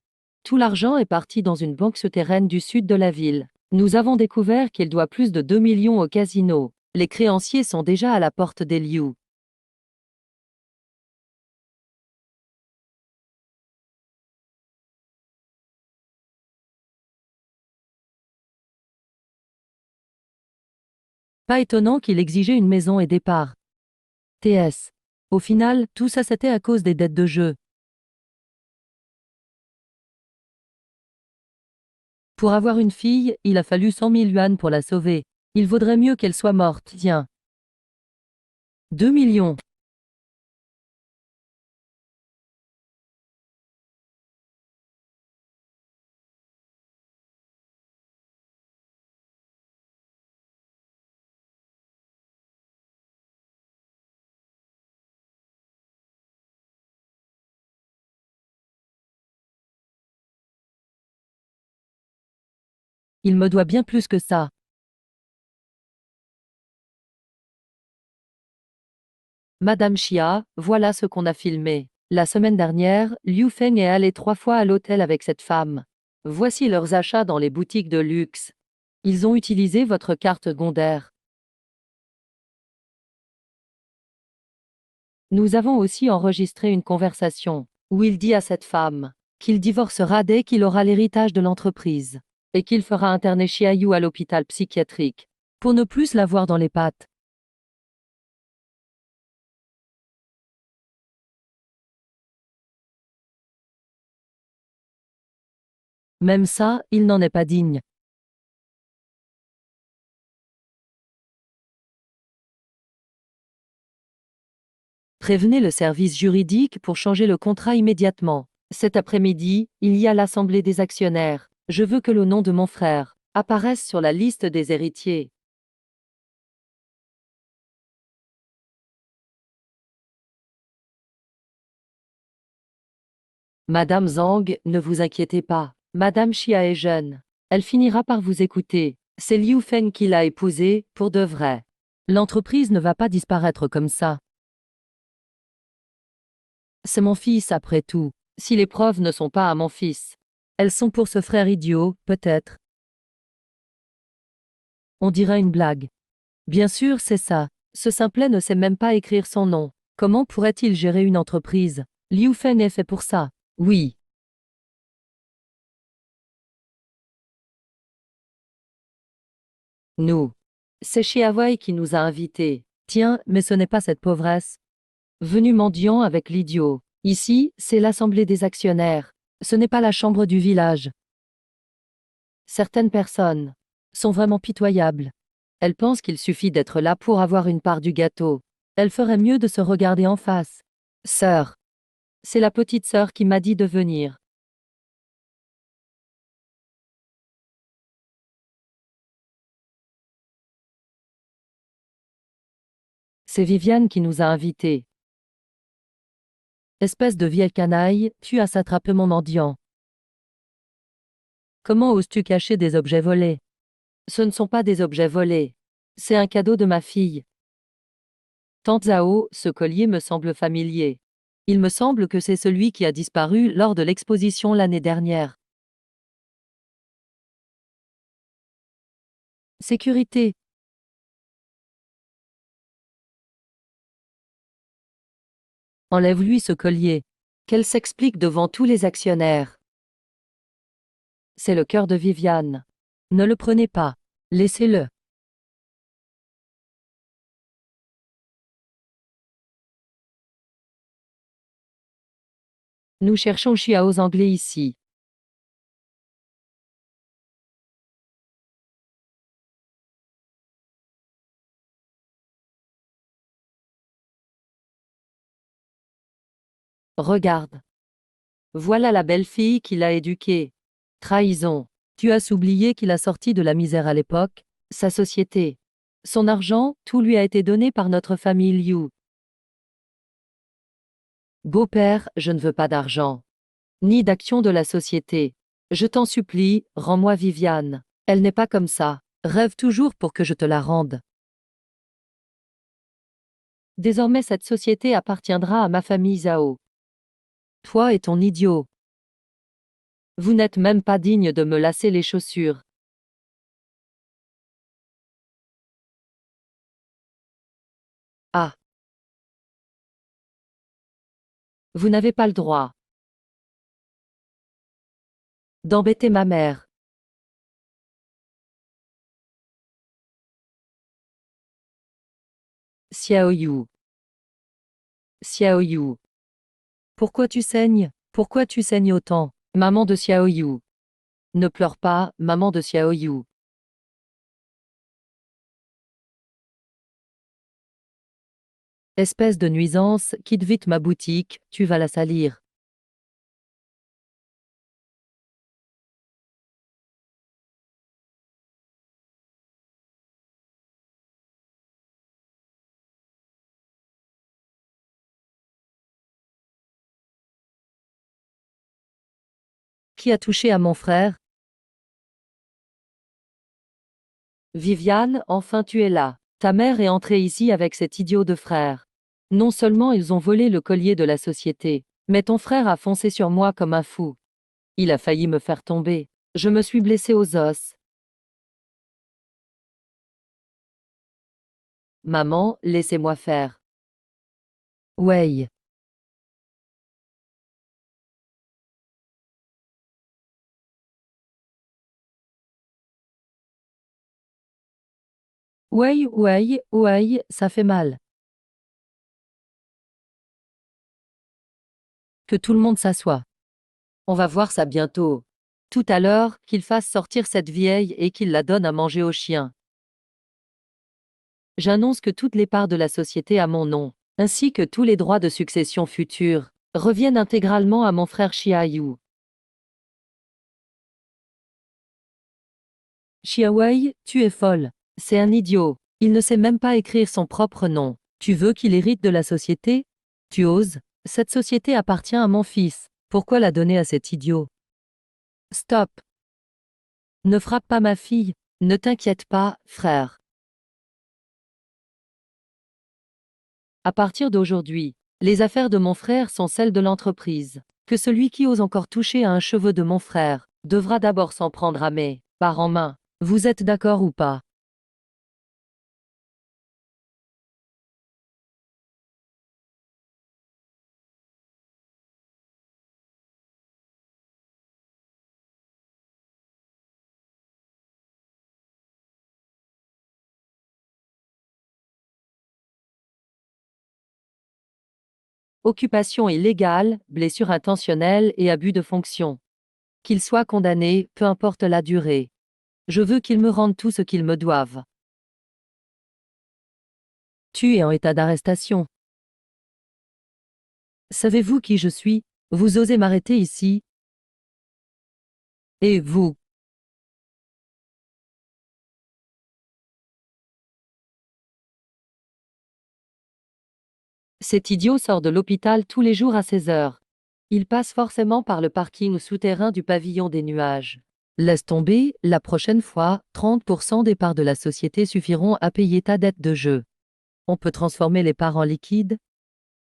Tout l'argent est parti dans une banque souterraine du sud de la ville. Nous avons découvert qu'il doit plus de 2 millions au casino. Les créanciers sont déjà à la porte des Liu. Pas étonnant qu'il exigeait une maison et des parts. TS. Au final, tout ça c'était à cause des dettes de jeu. Pour avoir une fille, il a fallu 100 000 yuan pour la sauver. Il vaudrait mieux qu'elle soit morte, tiens. 2 millions. Il me doit bien plus que ça. Madame Chia, voilà ce qu'on a filmé. La semaine dernière, Liu Feng est allé 3 fois à l'hôtel avec cette femme. Voici leurs achats dans les boutiques de luxe. Ils ont utilisé votre carte secondaire. Nous avons aussi enregistré une conversation où il dit à cette femme qu'il divorcera dès qu'il aura l'héritage de l'entreprise et qu'il fera interner Xiaoyu à l'hôpital psychiatrique pour ne plus la voir dans les pattes. Même ça, il n'en est pas digne. Prévenez le service juridique pour changer le contrat immédiatement. Cet après-midi, il y a l'assemblée des actionnaires. Je veux que le nom de mon frère apparaisse sur la liste des héritiers. Madame Zhang, ne vous inquiétez pas. Madame Xia est jeune. Elle finira par vous écouter. C'est Liu Feng qui l'a épousée, pour de vrai. L'entreprise ne va pas disparaître comme ça. C'est mon fils après tout. Si les preuves ne sont pas à mon fils, elles sont pour ce frère idiot, peut-être. On dirait une blague. Bien sûr, c'est ça. Ce simplet ne sait même pas écrire son nom. Comment pourrait-il gérer une entreprise? Liu Feng est fait pour ça. Oui. Nous. C'est chez Hawaï qui nous a invités. Tiens, mais ce n'est pas cette pauvresse. Venu mendiant avec l'idiot. Ici, c'est l'assemblée des actionnaires. Ce n'est pas la chambre du village. Certaines personnes sont vraiment pitoyables. Elles pensent qu'il suffit d'être là pour avoir une part du gâteau. Elles feraient mieux de se regarder en face. Sœur. C'est la petite sœur qui m'a dit de venir. C'est Viviane qui nous a invités. Espèce de vieille canaille, tu as s'attraper mon mendiant. Comment oses-tu cacher des objets volés? Ce ne sont pas des objets volés. C'est un cadeau de ma fille. Tante Zhao, ce collier me semble familier. Il me semble que c'est celui qui a disparu lors de l'exposition l'année dernière. Sécurité. Enlève-lui ce collier. Qu'elle s'explique devant tous les actionnaires. C'est le cœur de Viviane. Ne le prenez pas. Laissez-le. Nous cherchons Chiaos anglais ici. Regarde. Voilà la belle fille qu'il a éduquée. Trahison. Tu as oublié qu'il a sorti de la misère à l'époque, sa société. Son argent, tout lui a été donné par notre famille Liu. Beau-père, je ne veux pas d'argent. Ni d'action de la société. Je t'en supplie, rends-moi Viviane. Elle n'est pas comme ça. Rêve toujours pour que je te la rende. Désormais cette société appartiendra à ma famille Zhao. Toi et ton idiot. Vous n'êtes même pas digne de me lasser les chaussures. Ah. Vous n'avez pas le droit d'embêter ma mère. Xiaoyu. Xiaoyu. Pourquoi tu saignes? Pourquoi tu saignes autant? Maman de Xiaoyu. Ne pleure pas, maman de Xiaoyu. Espèce de nuisance, quitte vite ma boutique, tu vas la salir. Qui a touché à mon frère? Viviane, enfin tu es là. Ta mère est entrée ici avec cet idiot de frère. Non seulement ils ont volé le collier de la société, mais ton frère a foncé sur moi comme un fou. Il a failli me faire tomber. Je me suis blessée aux os. Maman, laissez-moi faire. Ouais. Ouais, ça fait mal. Que tout le monde s'assoie. On va voir ça bientôt. Tout à l'heure, qu'il fasse sortir cette vieille et qu'il la donne à manger aux chiens. J'annonce que toutes les parts de la société à mon nom, ainsi que tous les droits de succession futurs, reviennent intégralement à mon frère Xiaoyu. Xiaowei, tu es folle. C'est un idiot. Il ne sait même pas écrire son propre nom. Tu veux qu'il hérite de la société? Tu oses? Cette société appartient à mon fils. Pourquoi la donner à cet idiot? Stop. Ne frappe pas ma fille. Ne t'inquiète pas, frère. À partir d'aujourd'hui, les affaires de mon frère sont celles de l'entreprise. Que celui qui ose encore toucher à un cheveu de mon frère devra d'abord s'en prendre à mes parents en main. Vous êtes d'accord ou pas? Occupation illégale, blessure intentionnelle et abus de fonction. Qu'ils soient condamnés, peu importe la durée. Je veux qu'ils me rendent tout ce qu'ils me doivent. Tu es en état d'arrestation. Savez-vous qui je suis? Vous osez m'arrêter ici? Et vous? Cet idiot sort de l'hôpital tous les jours à 16 heures. Il passe forcément par le parking souterrain du pavillon des nuages. Laisse tomber, la prochaine fois, 30% des parts de la société suffiront à payer ta dette de jeu. On peut transformer les parts en liquide?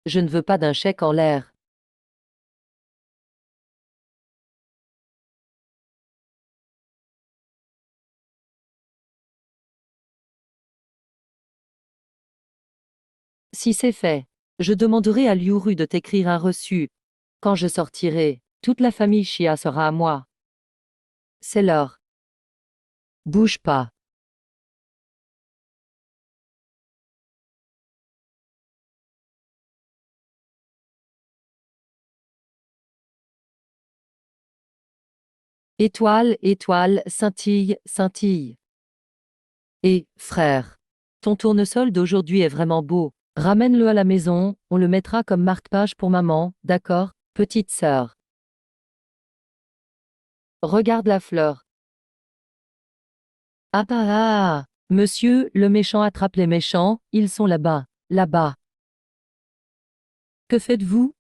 Je ne veux pas d'un chèque en l'air. Si c'est fait, je demanderai à Liuru de t'écrire un reçu. Quand je sortirai, toute la famille Chia sera à moi. C'est l'heure. Bouge pas. Étoile, étoile, scintille, scintille. Et, frère, ton tournesol d'aujourd'hui est vraiment beau. Ramène-le à la maison, on le mettra comme marque-page pour maman, d'accord, petite sœur. Regarde la fleur. Ah ah ah. Monsieur, le méchant attrape les méchants, ils sont là-bas, là-bas. Que faites-vous?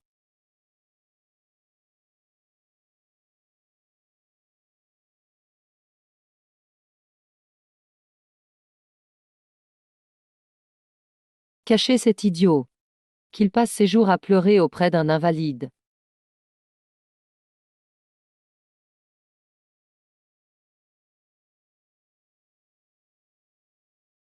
Cachez cet idiot. Qu'il passe ses jours à pleurer auprès d'un invalide.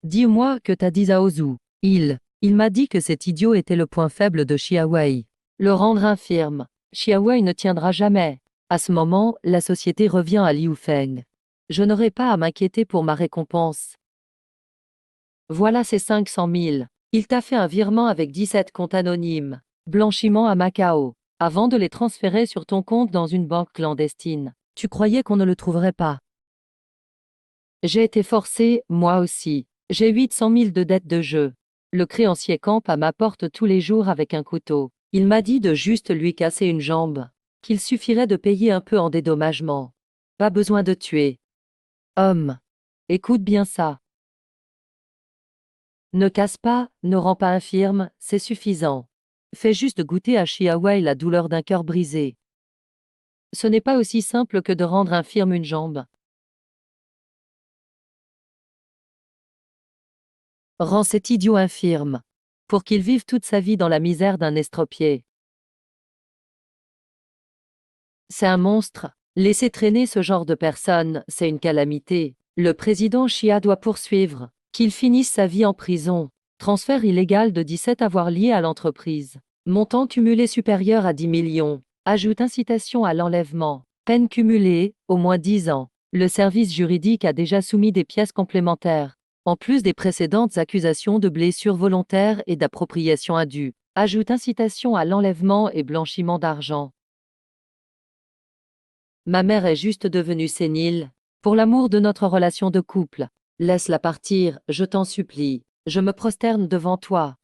Dis-moi que t'as dit à Ozu. Il m'a dit que cet idiot était le point faible de Chiawei. Le rendre infirme. Chiawei ne tiendra jamais. À ce moment, la société revient à Liu Feng. Je n'aurai pas à m'inquiéter pour ma récompense. Voilà ces 500 000. Il t'a fait un virement avec 17 comptes anonymes. Blanchiment à Macao. Avant de les transférer sur ton compte dans une banque clandestine. Tu croyais qu'on ne le trouverait pas. J'ai été forcé, moi aussi. J'ai 800 000 de dettes de jeu. Le créancier campe à ma porte tous les jours avec un couteau. Il m'a dit de juste lui casser une jambe. Qu'il suffirait de payer un peu en dédommagement. Pas besoin de tuer. Homme. Écoute bien ça. Ne casse pas, ne rends pas infirme, c'est suffisant. Fais juste goûter à Chiawei la douleur d'un cœur brisé. Ce n'est pas aussi simple que de rendre infirme une jambe. Rends cet idiot infirme. Pour qu'il vive toute sa vie dans la misère d'un estropié. C'est un monstre. Laisser traîner ce genre de personne, c'est une calamité. Le président Chia doit poursuivre. Qu'il finisse sa vie en prison. Transfert illégal de 17 avoirs liés à l'entreprise. Montant cumulé supérieur à 10 millions. Ajoute incitation à l'enlèvement. Peine cumulée, au moins 10 ans. Le service juridique a déjà soumis des pièces complémentaires. En plus des précédentes accusations de blessures volontaires et d'appropriation indue. Ajoute incitation à l'enlèvement et blanchiment d'argent. Ma mère est juste devenue sénile. Pour l'amour de notre relation de couple, laisse-la partir, je t'en supplie. Je me prosterne devant toi.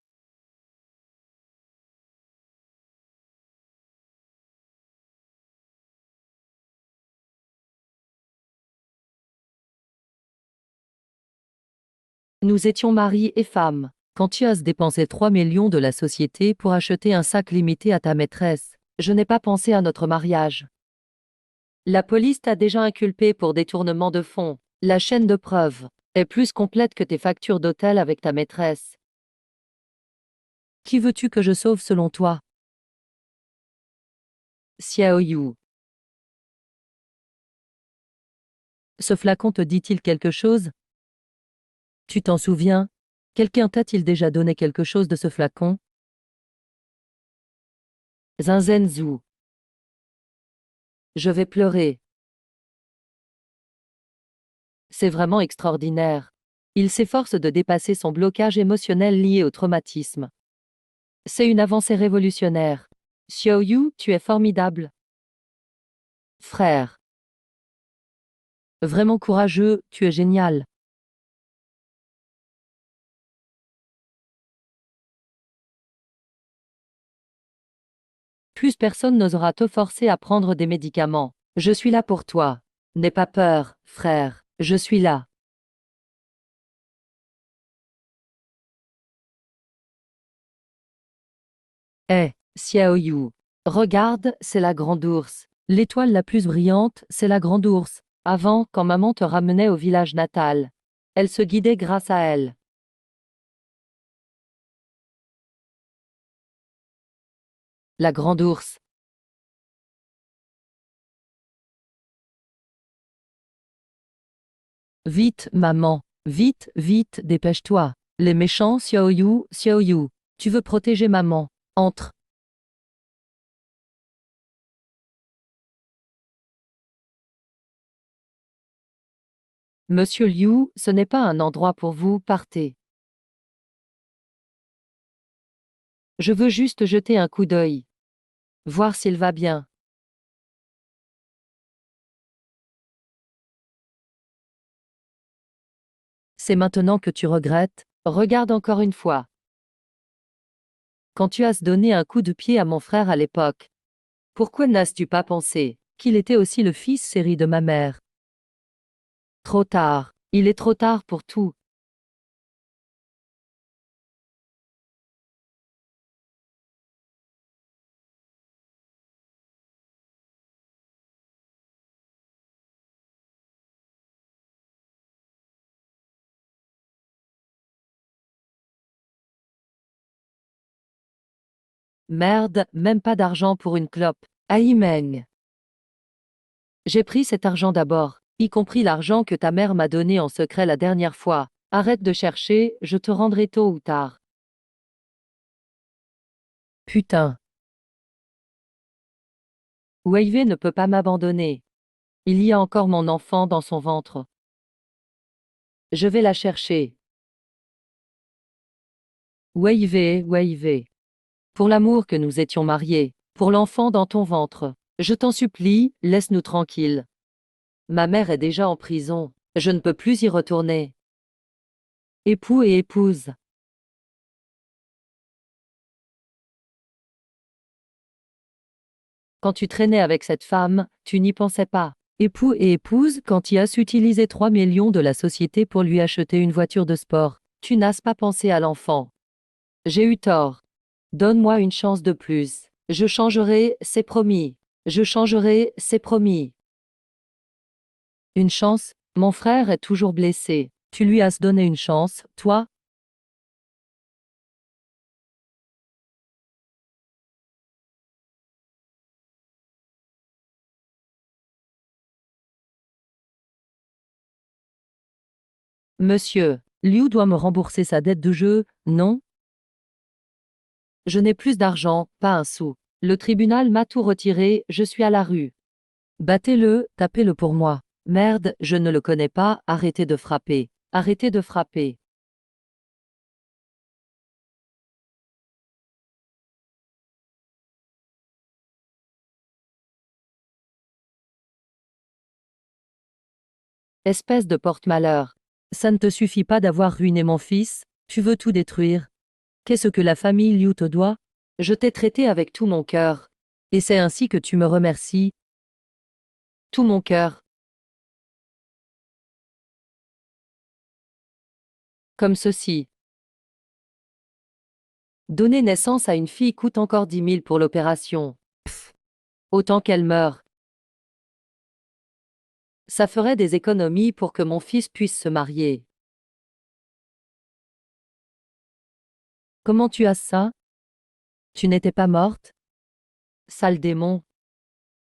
Nous étions mari et femme. Quand tu as dépensé 3 millions de la société pour acheter un sac limité à ta maîtresse, je n'ai pas pensé à notre mariage. La police t'a déjà inculpé pour détournement de fonds. La chaîne de preuves est plus complète que tes factures d'hôtel avec ta maîtresse. Qui veux-tu que je sauve selon toi? Xiao Yu. Ce flacon te dit-il quelque chose? Tu t'en souviens? Quelqu'un t'a-t-il déjà donné quelque chose de ce flacon? Zinzenzou. Je vais pleurer. C'est vraiment extraordinaire. Il s'efforce de dépasser son blocage émotionnel lié au traumatisme. C'est une avancée révolutionnaire. Xiaoyu, tu es formidable. Frère. Vraiment courageux, tu es génial. Plus personne n'osera te forcer à prendre des médicaments. Je suis là pour toi. N'aie pas peur, frère, je suis là. Hé, Xiaoyu. Regarde, c'est la grande ours. L'étoile la plus brillante, c'est la grande ours. Avant, quand maman te ramenait au village natal, elle se guidait grâce à elle. La grande ours. Vite, maman. Vite, vite, dépêche-toi. Les méchants, Xiaoyu, Xiaoyu. Tu veux protéger maman. Entre. Monsieur Liu, ce n'est pas un endroit pour vous, partez. Je veux juste jeter un coup d'œil. Voir s'il va bien. C'est maintenant que tu regrettes. Regarde encore une fois. Quand tu as donné un coup de pied à mon frère à l'époque, pourquoi n'as-tu pas pensé qu'il était aussi le fils chéri de ma mère? Trop tard. Il est trop tard pour tout. Merde, même pas d'argent pour une clope. Aïe Meng. J'ai pris cet argent d'abord, y compris l'argent que ta mère m'a donné en secret la dernière fois. Arrête de chercher, je te rendrai tôt ou tard. Putain. Wei ne peut pas m'abandonner. Il y a encore mon enfant dans son ventre. Je vais la chercher. Wei. Pour l'amour que nous étions mariés, pour l'enfant dans ton ventre. Je t'en supplie, laisse-nous tranquilles. Ma mère est déjà en prison. Je ne peux plus y retourner. Époux et épouse. Quand tu traînais avec cette femme, tu n'y pensais pas. Époux et épouse, quand tu as utilisé 3 millions de la société pour lui acheter une voiture de sport, tu n'as pas pensé à l'enfant. J'ai eu tort. Donne-moi une chance de plus. Je changerai, c'est promis. Je changerai, c'est promis. Une chance? Mon frère est toujours blessé. Tu lui as donné une chance, toi? Monsieur, Liu doit me rembourser sa dette de jeu, non? Je n'ai plus d'argent, pas un sou. Le tribunal m'a tout retiré, je suis à la rue. Battez-le, tapez-le pour moi. Merde, je ne le connais pas, arrêtez de frapper. Arrêtez de frapper. Espèce de porte-malheur. Ça ne te suffit pas d'avoir ruiné mon fils, tu veux tout détruire. Qu'est-ce que la famille Liu te doit? Je t'ai traité avec tout mon cœur. Et c'est ainsi que tu me remercies. Tout mon cœur. Comme ceci. Donner naissance à une fille coûte encore 10 000 pour l'opération. Pff. Autant qu'elle meure. Ça ferait des économies pour que mon fils puisse se marier. Comment tu as ça? Tu n'étais pas morte? Sale démon.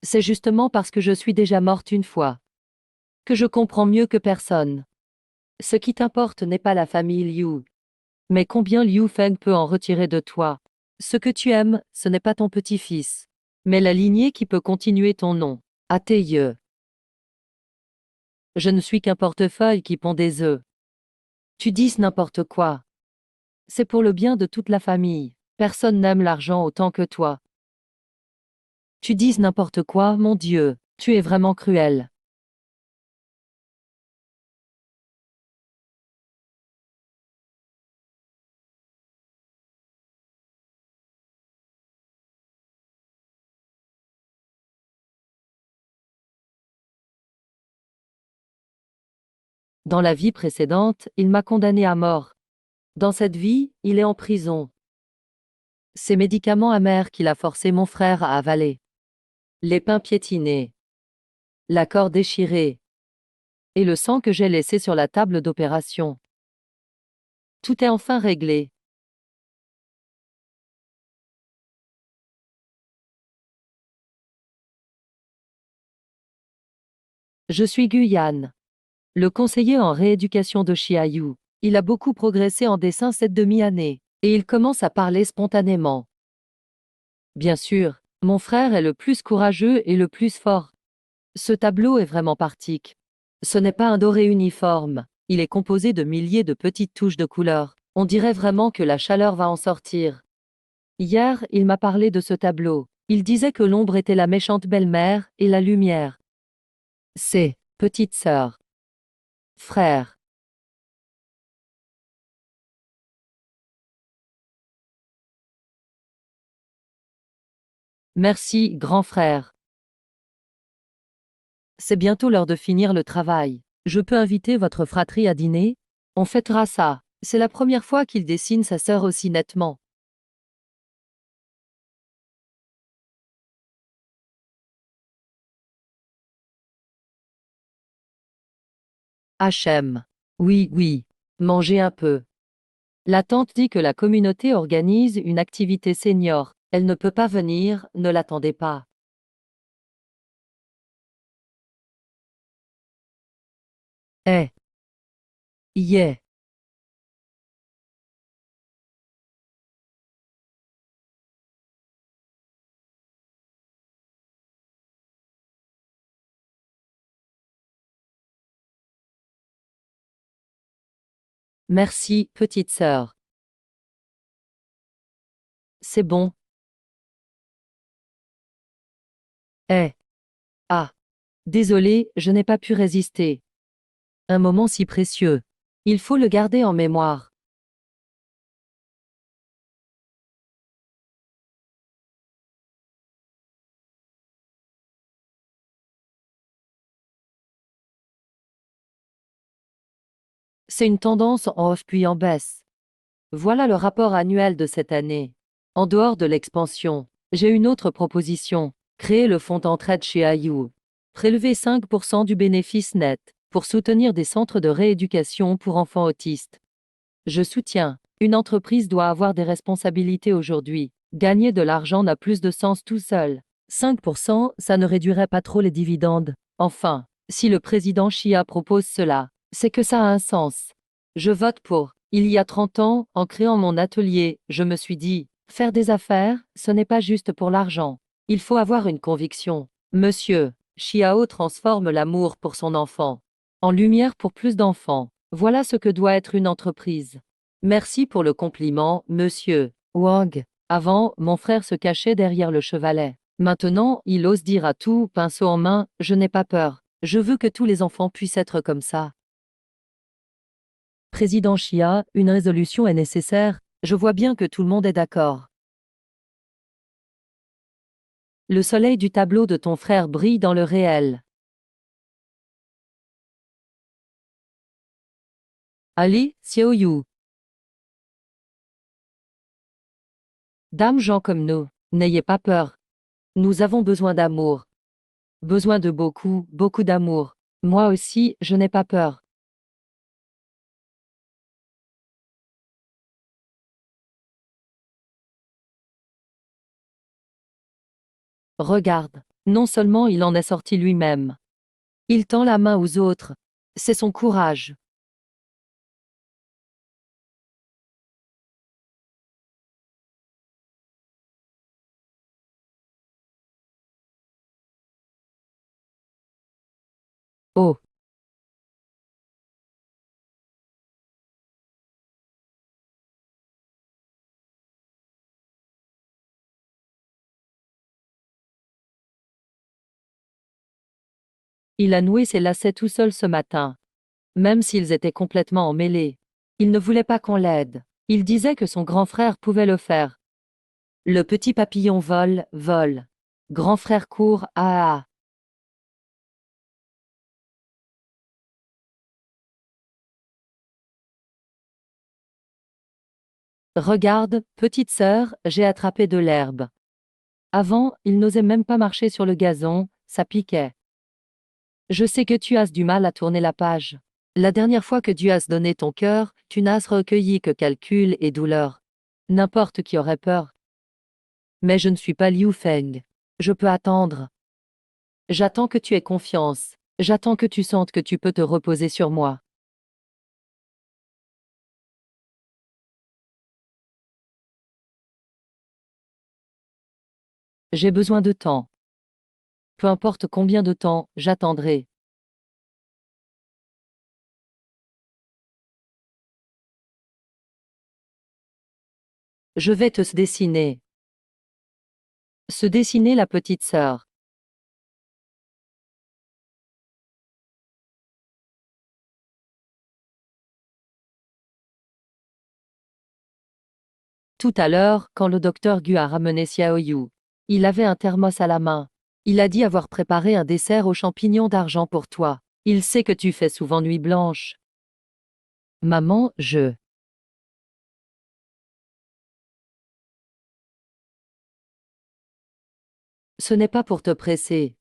C'est justement parce que je suis déjà morte une fois que je comprends mieux que personne. Ce qui t'importe n'est pas la famille Liu, mais combien Liu Feng peut en retirer de toi. Ce que tu aimes, ce n'est pas ton petit-fils, mais la lignée qui peut continuer ton nom. À tes yeux. Je ne suis qu'un portefeuille qui pond des œufs. Tu dis n'importe quoi. C'est pour le bien de toute la famille. Personne n'aime l'argent autant que toi. Tu dises n'importe quoi, mon Dieu, tu es vraiment cruel. Dans la vie précédente, il m'a condamné à mort. Dans cette vie, il est en prison. Ces médicaments amers qu'il a forcé mon frère à avaler. Les pains piétinés. L'accord déchiré. Et le sang que j'ai laissé sur la table d'opération. Tout est enfin réglé. Je suis Guyane, le conseiller en rééducation de Chiayu. Il a beaucoup progressé en dessin cette demi-année, et il commence à parler spontanément. Bien sûr, mon frère est le plus courageux et le plus fort. Ce tableau est vraiment partique. Ce n'est pas un doré uniforme, il est composé de milliers de petites touches de couleur. On dirait vraiment que la chaleur va en sortir. Hier, il m'a parlé de ce tableau. Il disait que l'ombre était la méchante belle-mère et la lumière. C'est petite sœur, frère. Merci, grand frère. C'est bientôt l'heure de finir le travail. Je peux inviter votre fratrie à dîner? On fêtera ça. C'est la première fois qu'il dessine sa sœur aussi nettement. HM. Oui, oui. Mangez un peu. La tante dit que la communauté organise une activité senior. Elle ne peut pas venir, ne l'attendez pas. Eh. Yeah. Merci, petite sœur. C'est bon. Eh. Ah. Désolé, je n'ai pas pu résister. Un moment si précieux. Il faut le garder en mémoire. C'est une tendance en hausse puis en baisse. Voilà le rapport annuel de cette année. En dehors de l'expansion, j'ai une autre proposition. Créer le fonds d'entraide chez IU. Prélever 5% du bénéfice net pour soutenir des centres de rééducation pour enfants autistes. Je soutiens. Une entreprise doit avoir des responsabilités aujourd'hui. Gagner de l'argent n'a plus de sens tout seul. 5%, ça ne réduirait pas trop les dividendes. Enfin, si le président Chia propose cela, c'est que ça a un sens. Je vote pour. Il y a 30 ans, en créant mon atelier, je me suis dit, faire des affaires, ce n'est pas juste pour l'argent. Il faut avoir une conviction. Monsieur, Chiao transforme l'amour pour son enfant en lumière pour plus d'enfants. Voilà ce que doit être une entreprise. Merci pour le compliment, monsieur Wang. Avant, mon frère se cachait derrière le chevalet. Maintenant, il ose dire à tout, pinceau en main, je n'ai pas peur. Je veux que tous les enfants puissent être comme ça. Président Chia, une résolution est nécessaire. Je vois bien que tout le monde est d'accord. Le soleil du tableau de ton frère brille dans le réel. Allez, Xiao Yu. Dames gens comme nous, n'ayez pas peur. Nous avons besoin d'amour. Besoin de beaucoup, beaucoup d'amour. Moi aussi, je n'ai pas peur. Regarde. Non seulement il en est sorti lui-même. Il tend la main aux autres. C'est son courage. Oh, Il a noué ses lacets tout seul ce matin. Même s'ils étaient complètement emmêlés. Il ne voulait pas qu'on l'aide. Il disait que son grand frère pouvait le faire. Le petit papillon vole, vole. Grand frère court, ah ah. Regarde, petite sœur, j'ai attrapé de l'herbe. Avant, il n'osait même pas marcher sur le gazon, ça piquait. Je sais que tu as du mal à tourner la page. La dernière fois que Dieu a donné ton cœur, tu n'as recueilli que calcul et douleur. N'importe qui aurait peur. Mais je ne suis pas Liu Feng. Je peux attendre. J'attends que tu aies confiance. J'attends que tu sentes que tu peux te reposer sur moi. J'ai besoin de temps. Peu importe combien de temps, j'attendrai. Je vais te dessiner. Se dessiner la petite sœur. Tout à l'heure, quand le docteur Gu a ramené Xiaoyu, il avait un thermos à la main. Il a dit avoir préparé un dessert aux champignons d'argent pour toi. Il sait que tu fais souvent nuit blanche. Maman, Ce n'est pas pour te presser.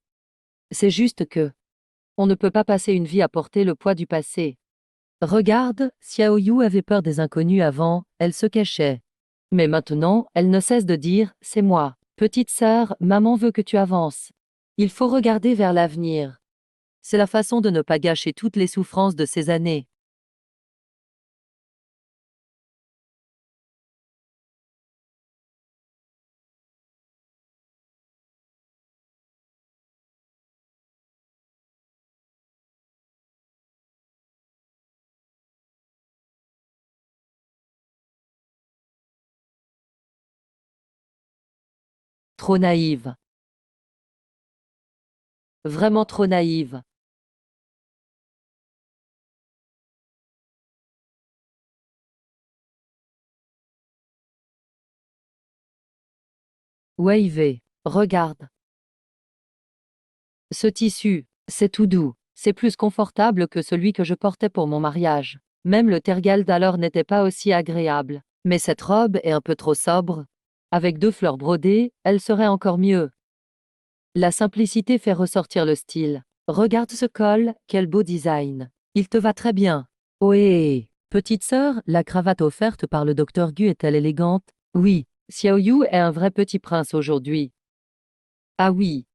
C'est juste que on ne peut pas passer une vie à porter le poids du passé. Regarde, Xiaoyu avait peur des inconnus avant, elle se cachait. Mais maintenant, elle ne cesse de dire, c'est moi. Petite sœur, maman veut que tu avances. Il faut regarder vers l'avenir. C'est la façon de ne pas gâcher toutes les souffrances de ces années. Trop naïve. Vraiment trop naïve. Wavy. Regarde. Ce tissu, c'est tout doux. C'est plus confortable que celui que je portais pour mon mariage. Même le tergal d'alors n'était pas aussi agréable. Mais cette robe est un peu trop sobre. Avec 2 fleurs brodées, elle serait encore mieux. La simplicité fait ressortir le style. Regarde ce col, quel beau design. Il te va très bien. Ohé, petite sœur, la cravate offerte par le docteur Gu est-elle élégante? Oui, Xiaoyu est un vrai petit prince aujourd'hui. Ah oui,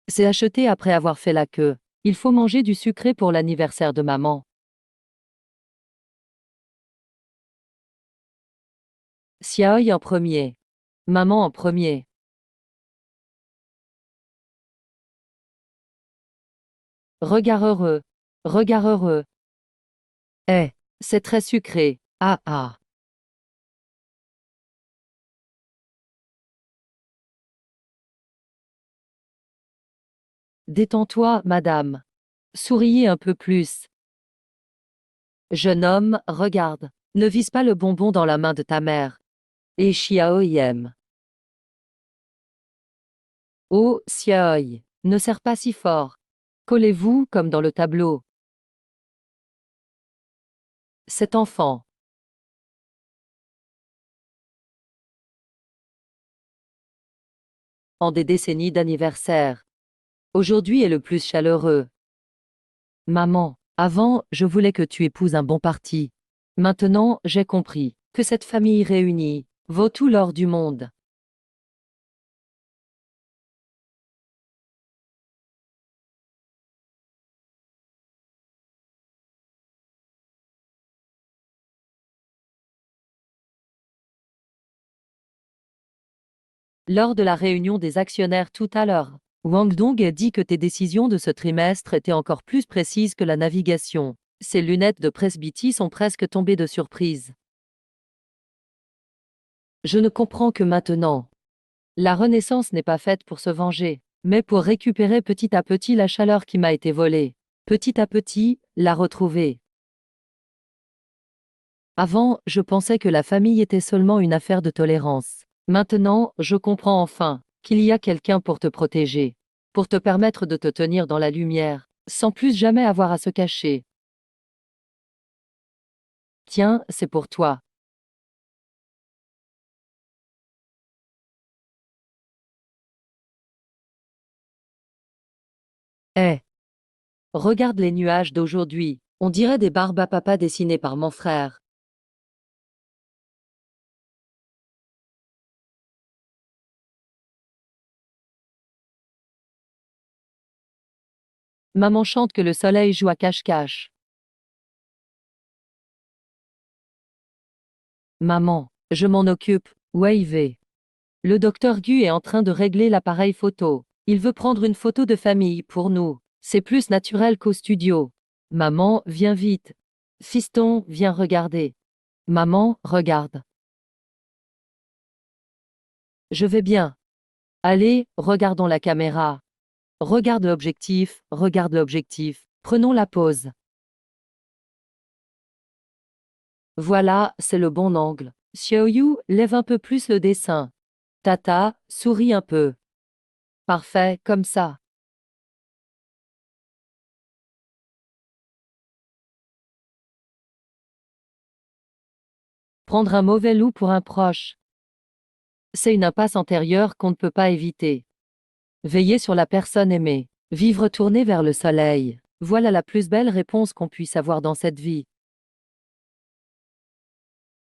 c'est acheté après avoir fait la queue. Il faut manger du sucré pour l'anniversaire de maman. Xiaoyu en premier. Maman en premier. Regard heureux. Regard heureux. Eh, c'est très sucré. Ah ah. Détends-toi, madame. Souriez un peu plus. Jeune homme, regarde. Ne vise pas le bonbon dans la main de ta mère. Et Xiaoyu aime. Oh, Xiaoyu. Ne serre pas si fort. Collez-vous comme dans le tableau. Cet enfant. En des décennies d'anniversaire. Aujourd'hui est le plus chaleureux. Maman, avant, je voulais que tu épouses un bon parti. Maintenant, j'ai compris que cette famille réunie vaut tout l'or du monde. Lors de la réunion des actionnaires tout à l'heure, Wang Dong a dit que tes décisions de ce trimestre étaient encore plus précises que la navigation. Ses lunettes de presbytie sont presque tombées de surprise. Je ne comprends que maintenant. La Renaissance n'est pas faite pour se venger. mais pour récupérer petit à petit la chaleur qui m'a été volée. Petit à petit, la retrouver. Avant, je pensais que la famille était seulement une affaire de tolérance. Maintenant, je comprends enfin qu'il y a quelqu'un pour te protéger, pour te permettre de te tenir dans la lumière, sans plus jamais avoir à se cacher. Tiens, c'est pour toi. Eh, regarde les nuages d'aujourd'hui. On dirait des barbes à papa dessinées par mon frère. Maman chante que le soleil joue à cache-cache. Maman, je m'en occupe. Wave. Le docteur Gu est en train de régler l'appareil photo. Il veut prendre une photo de famille pour nous. C'est plus naturel qu'au studio. Maman, viens vite. Fiston, viens regarder. Maman, regarde. Je vais bien. Allez, regardons la caméra. Regarde l'objectif, regarde l'objectif. Prenons la pause. Voilà, c'est le bon angle. Xiaoyu, lève un peu plus le dessin. Tata, souris un peu. Parfait, comme ça. Prendre un mauvais loup pour un proche. C'est une impasse antérieure qu'on ne peut pas éviter. Veiller sur la personne aimée. Vivre tourné vers le soleil. Voilà la plus belle réponse qu'on puisse avoir dans cette vie.